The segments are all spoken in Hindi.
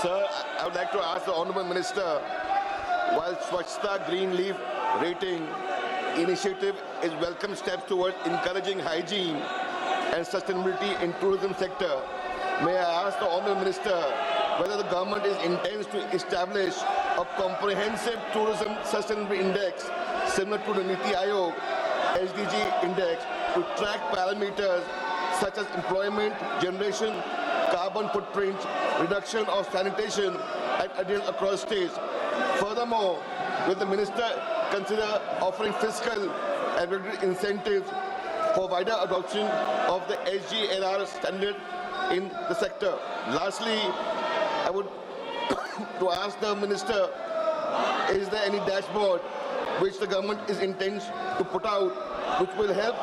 Sir, I would like to ask the Honourable Minister, while Swachhta Green Leaf Rating initiative is welcome steps towards encouraging hygiene and sustainability in tourism sector, may I ask the Honourable Minister whether the government intends to establish a comprehensive tourism sustainability index similar to the Niti Aayog SDG index to track parameters such as employment generation, carbon footprint, reduction of sanitation and adherence across states. Furthermore, will the Minister consider offering fiscal and regulatory incentives for wider adoption of the SGLR standard in the sector? Lastly, I would to ask the Minister, is there any dashboard which the government is intends to put out which will help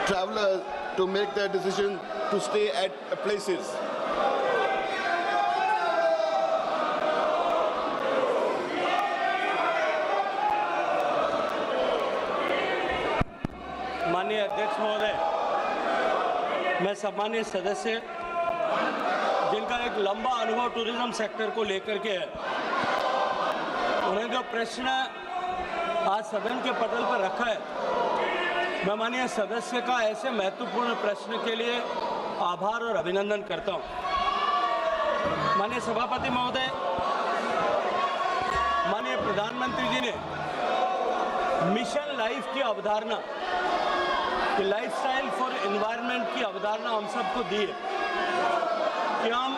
travelers to make their decision to stay at places? माननीय अध्यक्ष महोदय, मैं सम्मानित सदस्य जिनका एक लंबा अनुभव टूरिज्म सेक्टर को लेकर के है, उन्हें जो प्रश्न आज सदन के पटल पर रखा है, मैं माननीय सदस्य का ऐसे महत्वपूर्ण प्रश्न के लिए आभार और अभिनंदन करता हूं। माननीय सभापति महोदय, माननीय प्रधानमंत्री जी ने मिशन लाइफ की अवधारणा, लाइफस्टाइल फॉर एनवायरनमेंट की अवधारणा हम सबको दी है कि हम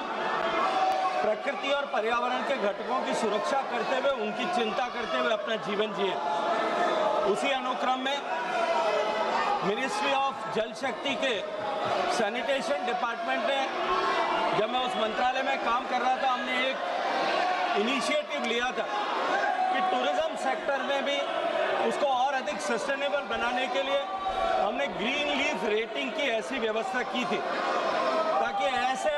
प्रकृति और पर्यावरण के घटकों की सुरक्षा करते हुए, उनकी चिंता करते हुए अपना जीवन जिए। उसी अनुक्रम में मिनिस्ट्री ऑफ जल शक्ति के सैनिटेशन डिपार्टमेंट ने, जब मैं उस मंत्रालय में काम कर रहा था, हमने एक इनिशिएटिव लिया था कि टूरिज्म सेक्टर में भी उसको और अधिक सस्टेनेबल बनाने के लिए हमने ग्रीन लीफ रेटिंग की ऐसी व्यवस्था की थी ताकि ऐसे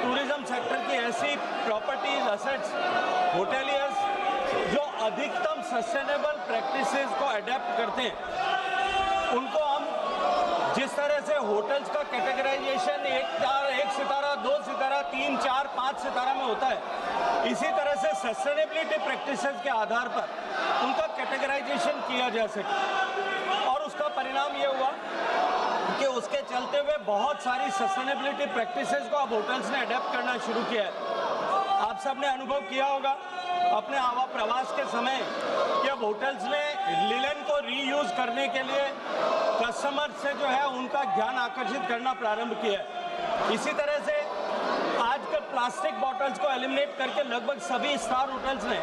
टूरिज्म सेक्टर की ऐसी प्रॉपर्टीज, एसेट्स, होटेलियर्स जो अधिकतम सस्टेनेबल प्रैक्टिसेस को अडेप्ट करते हैं, उनको हम जिस तरह से होटल्स का कैटेगराइजेशन 1 सितारा, 2 सितारा, 3, 4, 5 सितारा में होता है, इसी तरह से सस्टेनेबिलिटी प्रैक्टिसेस के आधार पर उनका कैटेगराइजेशन किया जा सके। और उसका परिणाम ये हुआ कि उसके चलते हुए बहुत सारी सस्टेनेबिलिटी प्रैक्टिसेस को अब होटल्स ने अडेप्ट करना शुरू किया है। आप सब ने अनुभव किया होगा अपने आवा प्रवास के समय कि अब होटल्स ने लिनन को रीयूज करने के लिए कस्टमर से जो है उनका ध्यान आकर्षित करना प्रारंभ किया है। इसी तरह से आजकल प्लास्टिक बॉटल्स को एलिमिनेट करके लगभग सभी स्टार होटल्स ने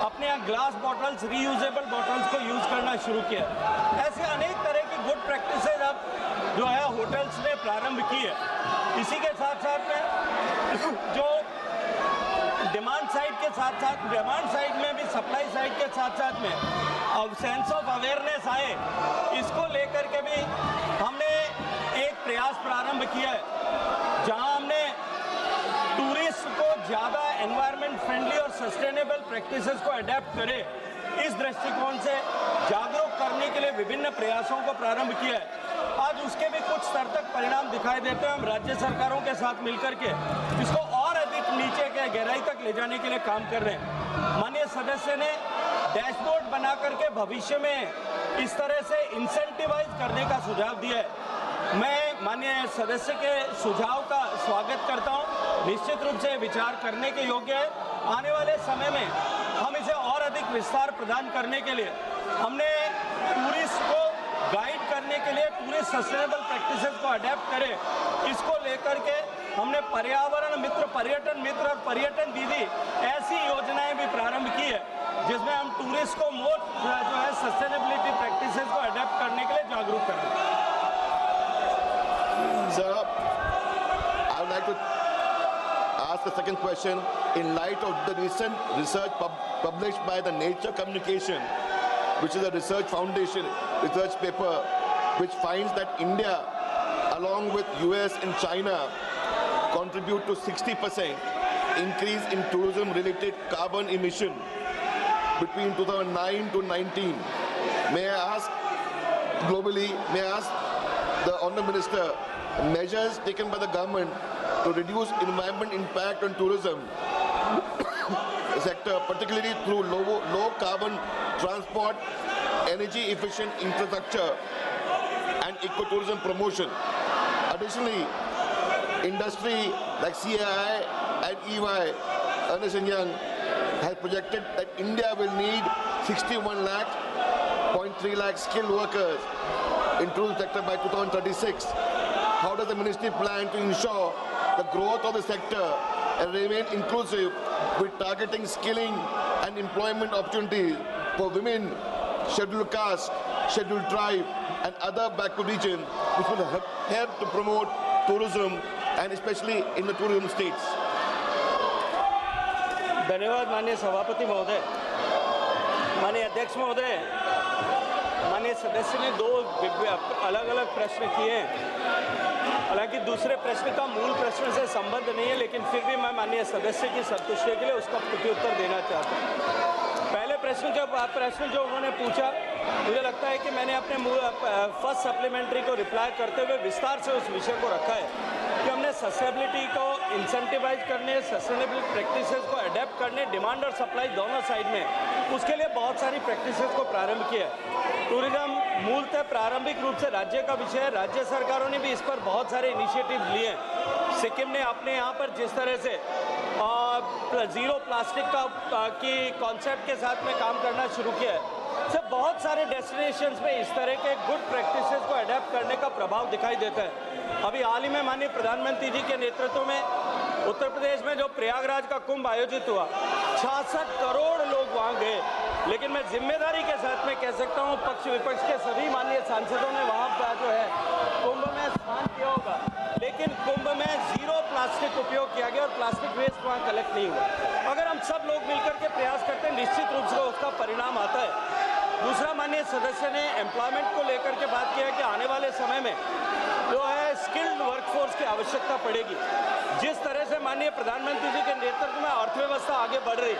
अपने यहाँ ग्लास बॉटल्स, रीयूजेबल बॉटल्स को यूज करना शुरू किया। ऐसे अनेक तरह की गुड प्रैक्टिसेस अब जो है होटल्स ने प्रारंभ की है। इसी के साथ साथ में जो डिमांड साइड के साथ साथ डिमांड साइड में भी सप्लाई साइड के साथ साथ में अब सेंस ऑफ अवेयरनेस आए, इसको लेकर के भी हमने एक प्रयास प्रारंभ किया है जहां हमने टूरिस्ट को ज़्यादा एनवायरनमेंट फ्रेंडली और सस्टेनेबल प्रैक्टिसेस को अडेप्ट करे, इस दृष्टिकोण से जागरूक करने के लिए विभिन्न प्रयासों को प्रारंभ किया है। आज उसके भी कुछ स्तर तक परिणाम दिखाई देते हैं। हम राज्य सरकारों के साथ मिलकर के इसको और अधिक नीचे के गहराई तक ले जाने के लिए काम कर रहे हैं। माननीय सदस्य ने डैशबोर्ड बना करके भविष्य में इस तरह से इंसेंटिवाइज करने का सुझाव दिया है। मैं माननीय सदस्य के सुझाव का स्वागत करता हूं। निश्चित रूप से विचार करने के योग्य है। आने वाले समय में हम इसे और अधिक विस्तार प्रदान करने के लिए हमने टूरिस्ट को गाइड करने के लिए टूरिस्ट सस्टेनेबल प्रैक्टिसेस को अडेप्ट करें, इसको लेकर के हमने पर्यावरण मित्र, पर्यटन मित्र और पर्यटन दीदी ऐसी योजनाएं भी प्रारंभ की है जिसमें हम टूरिस्ट को मोर जो है सस्टेनेबिलिटी प्रैक्टिसेस को अडेप्ट करने के लिए जागरूक करें। Sir, I would like to ask the second question. In light of the recent research published by the Nature Communication, which is a research foundation research paper, which finds that India, along with US and China, contribute to 60% increase in tourism-related carbon emission between 2009 to 19. May I ask globally, may I ask the Honourable Minister, measures taken by the government to reduce environment impact on tourism sector, particularly through low carbon transport, energy efficient infrastructure and ecotourism promotion. Additionally, industry like CAI and EY, Ernst & Young, has projected that India will need 61.3 lakh skilled workers in tourism sector by 2036. How does the ministry plan to ensure the growth of the sector and remain inclusive with targeting skilling and employment opportunities for women, scheduled caste, scheduled tribe and other backward regions, which will help to promote tourism and especially in the tourism states? धन्यवाद माननीय सभापति महोदय, माननीय अध्यक्ष महोदय। माननीय सदस्य ने दो अलग अलग प्रश्न किए हैं। हालांकि दूसरे प्रश्न का मूल प्रश्न से संबंध नहीं है, लेकिन फिर भी मैं माननीय सदस्य की संतुष्टि के लिए उसका प्रत्युत्तर देना चाहता हूँ। पहले प्रश्न जो उन्होंने पूछा, मुझे लगता है कि मैंने अपने फर्स्ट सप्लीमेंट्री को रिप्लाई करते हुए विस्तार से उस विषय को रखा है कि हमने सस्टेनेबिलिटी को इंसेंटिवाइज करने, सस्टेनेबल प्रैक्टिसेस को अडेप्ट करने, डिमांड और सप्लाई दोनों साइड में, उसके लिए बहुत सारी प्रैक्टिसेस को प्रारंभ किया है। टूरिज्म मूलतः प्रारंभिक रूप से राज्य का विषय है। राज्य सरकारों ने भी इस पर बहुत सारे इनिशिएटिव लिए हैं। सिक्किम ने अपने यहाँ पर जिस तरह से जीरो प्लास्टिक की कॉन्सेप्ट के साथ में काम करना शुरू किया है, से बहुत सारे डेस्टिनेशंस में इस तरह के गुड प्रैक्टिसेस को अडेप्ट करने का प्रभाव दिखाई देता है। अभी हाल ही में माननीय प्रधानमंत्री जी के नेतृत्व में उत्तर प्रदेश में जो प्रयागराज का कुंभ आयोजित हुआ, 66 करोड़ लोग वहाँ गए। लेकिन मैं जिम्मेदारी के साथ में कह सकता हूँ, पक्ष विपक्ष के सभी माननीय सांसदों ने वहाँ का जो है कुंभ में स्नान किया होगा, लेकिन कुंभ में जीरो प्लास्टिक उपयोग किया गया और प्लास्टिक वेस्ट वहाँ कलेक्ट नहीं हुआ। अगर हम सब लोग मिलकर के प्रयास करते हैं, निश्चित रूप से उसका परिणाम आता है। दूसरा, माननीय सदस्य ने एम्प्लॉयमेंट को लेकर के बात किया कि आने वाले समय में जो है स्किल्ड वर्कफोर्स की आवश्यकता पड़ेगी। जिस तरह से माननीय प्रधानमंत्री जी के नेतृत्व में अर्थव्यवस्था आगे बढ़ रही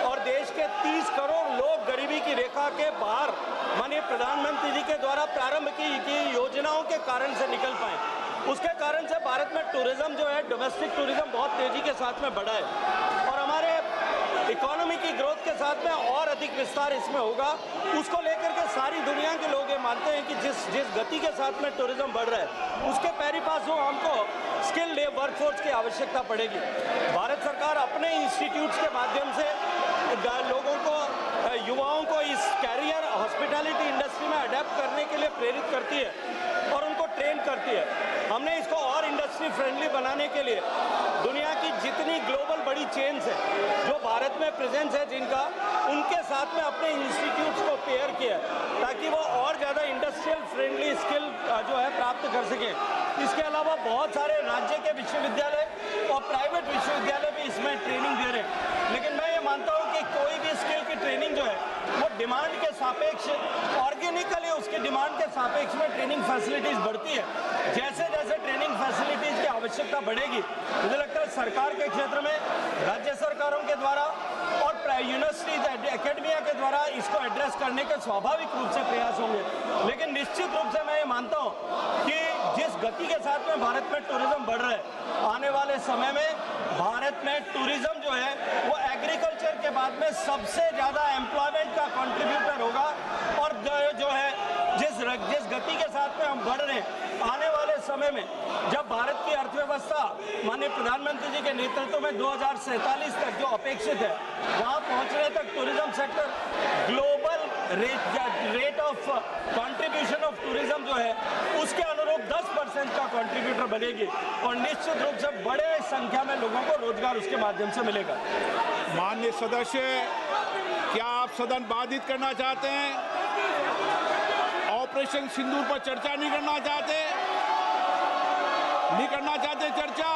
और देश के 30 करोड़ लोग गरीबी की रेखा के बाहर माननीय प्रधानमंत्री जी के द्वारा प्रारंभ की योजनाओं के कारण से निकल पाए, उसके कारण से भारत में टूरिज्म जो है, डोमेस्टिक टूरिज्म बहुत तेजी के साथ में बढ़ा है और हमारे इकोनॉमी की ग्रोथ के साथ में और अधिक विस्तार इसमें होगा। उसको लेकर के सारी दुनिया के लोग ये मानते हैं कि जिस गति के साथ में टूरिज्म बढ़ रहा है, उसके पैरी पास हो हमको स्किल्ड वर्कफोर्स की आवश्यकता पड़ेगी। भारत सरकार अपने इंस्टीट्यूट्स के माध्यम से लोगों को, युवाओं को इस कैरियर हॉस्पिटैलिटी इंडस्ट्री में अडेप्ट करने के लिए प्रेरित करती है और उनको ट्रेन करती है। हमने इसको और इंडस्ट्री फ्रेंडली बनाने के लिए दुनिया की जितनी ग्लोबल बड़ी चेन्स है जो भारत में प्रेजेंस है जिनका, उनके साथ में अपने इंस्टीट्यूट्स को पेयर किया ताकि वो और ज़्यादा इंडस्ट्रियल फ्रेंडली स्किल जो है प्राप्त कर सकें। इसके अलावा बहुत सारे राज्य के विश्वविद्यालय और प्राइवेट विश्वविद्यालय भी इसमें ट्रेनिंग दे रहे हैं। लेकिन मैं ये मानता हूँ कि कोई भी स्किल की ट्रेनिंग जो है वो डिमांड के सापेक्ष, ऑर्गेनिकली उसकी डिमांड के सापेक्ष में ट्रेनिंग फैसिलिटीज़ बढ़ती है। जैसे जैसे ट्रेनिंग फैसिलिटीज़ की आवश्यकता बढ़ेगी, मुझे लगता है सरकार के क्षेत्र में राज्य सरकारों के द्वारा और यूनिवर्सिटीज एकेडमिया के द्वारा इसको एड्रेस करने के स्वाभाविक रूप से प्रयास होंगे। लेकिन निश्चित रूप से मैं ये मानता हूँ कि जिस गति के साथ में भारत में टूरिज्म बढ़ रहा है, आने वाले समय में भारत में टूरिज्म जो है वो एग्रीकल्चर के बाद में सबसे ज़्यादा एम्प्लॉयमेंट का कंट्रीब्यूटर होगा और जो है जिस गति के साथ में हम बढ़ रहे हैं, आने वाले समय में जब भारत की अर्थव्यवस्था माननीय प्रधानमंत्री जी के नेतृत्व में 2047 तक जो अपेक्षित है, वहाँ पहुँचने तक tourism sector global rate of contribution of tourism जो है उसके अनुरूप 10% का कंट्रीब्यूटर बनेगी और निश्चित रूप से बड़े संख्या में लोगों को रोजगार उसके माध्यम से मिलेगा। माननीय सदस्य, क्या आप सदन बाधित करना चाहते हैं? ऑपरेशन सिंदूर पर चर्चा नहीं करना चाहते? नहीं करना चाहते चर्चा?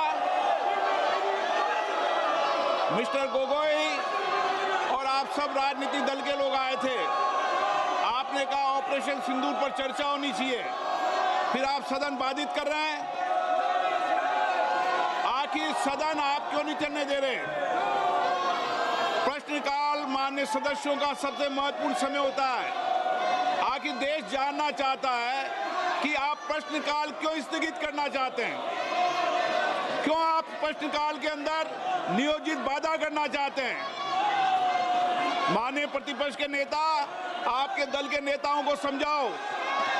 मिस्टर गोगोई और आप सब राजनीतिक दल के लोग आए थे, आपने कहा ऑपरेशन सिंदूर पर चर्चा होनी चाहिए, फिर आप सदन बाधित कर रहे हैं। आखिर सदन आप क्यों नहीं चलने दे रहे? प्रश्नकाल माननीय सदस्यों का सबसे महत्वपूर्ण समय होता है। आखिर देश जानना चाहता है कि आप प्रश्नकाल क्यों स्थगित करना चाहते हैं। क्यों आप प्रश्नकाल के अंदर नियोजित बाधा करना चाहते हैं? माननीय प्रतिपक्ष के नेता, आपके दल के नेताओं को समझाओ,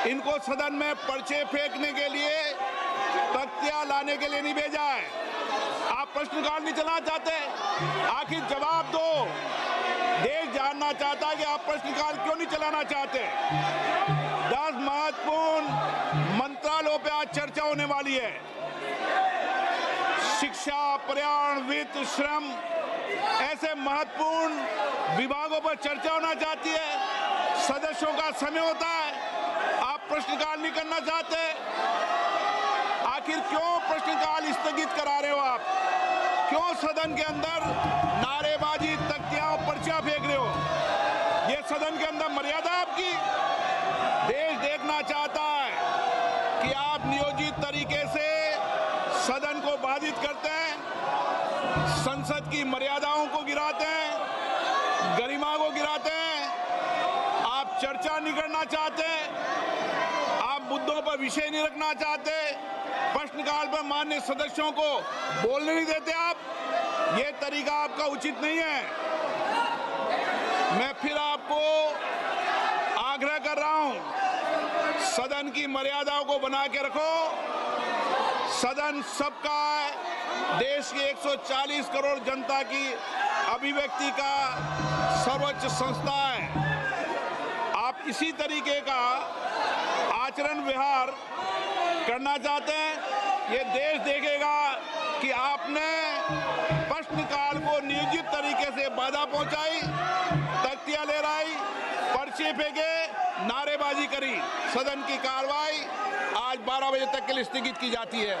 इनको सदन में पर्चे फेंकने के लिए, तख्तियां लाने के लिए नहीं भेजा है। आप प्रश्नकाल नहीं चलाना चाहते, आखिर जवाब दो। देश जानना चाहता है कि आप प्रश्नकाल क्यों नहीं चलाना चाहते। 10 महत्वपूर्ण मंत्रालयों पे आज चर्चा होने वाली है। शिक्षा, पर्यावरण, वित्त, श्रम, ऐसे महत्वपूर्ण विभागों पर चर्चा होना चाहती है। सदस्यों का समय होता है, आप प्रश्नकाल नहीं करना चाहते। आखिर क्यों प्रश्नकाल स्थगित करा रहे हो आप? क्यों सदन के अंदर नारेबाजी, तख्तियां और पर्चा फेंक रहे हो? ये सदन के अंदर मर्यादा आपकी? देश देखना चाहता है कि आप नियोजित तरीके से सदन को बाधित करते हैं, संसद की मर्यादाओं को गिराते हैं, गरिमा को गिराते हैं। आप चर्चा नहीं करना चाहते, आप मुद्दों पर विषय नहीं रखना चाहते, प्रश्नकाल पर माननीय सदस्यों को बोलने नहीं देते आप। ये तरीका आपका उचित नहीं है। मैं फिर आपको आग्रह कर रहा हूं, सदन की मर्यादाओं को बना के रखो। सदन सबका है, देश की 140 करोड़ जनता की अभिव्यक्ति का सर्वोच्च संस्था है। आप इसी तरीके का आचरण व्यवहार करना चाहते हैं, ये देश देखेगा कि आपने प्रश्नकाल को नियोजित तरीके से बाधा पहुंचाई, तख्तियां लहराई, पर्चे फेंके, नारेबाजी करी। सदन की कार्रवाई आज 12 बजे तक के लिए स्थगित की जाती है।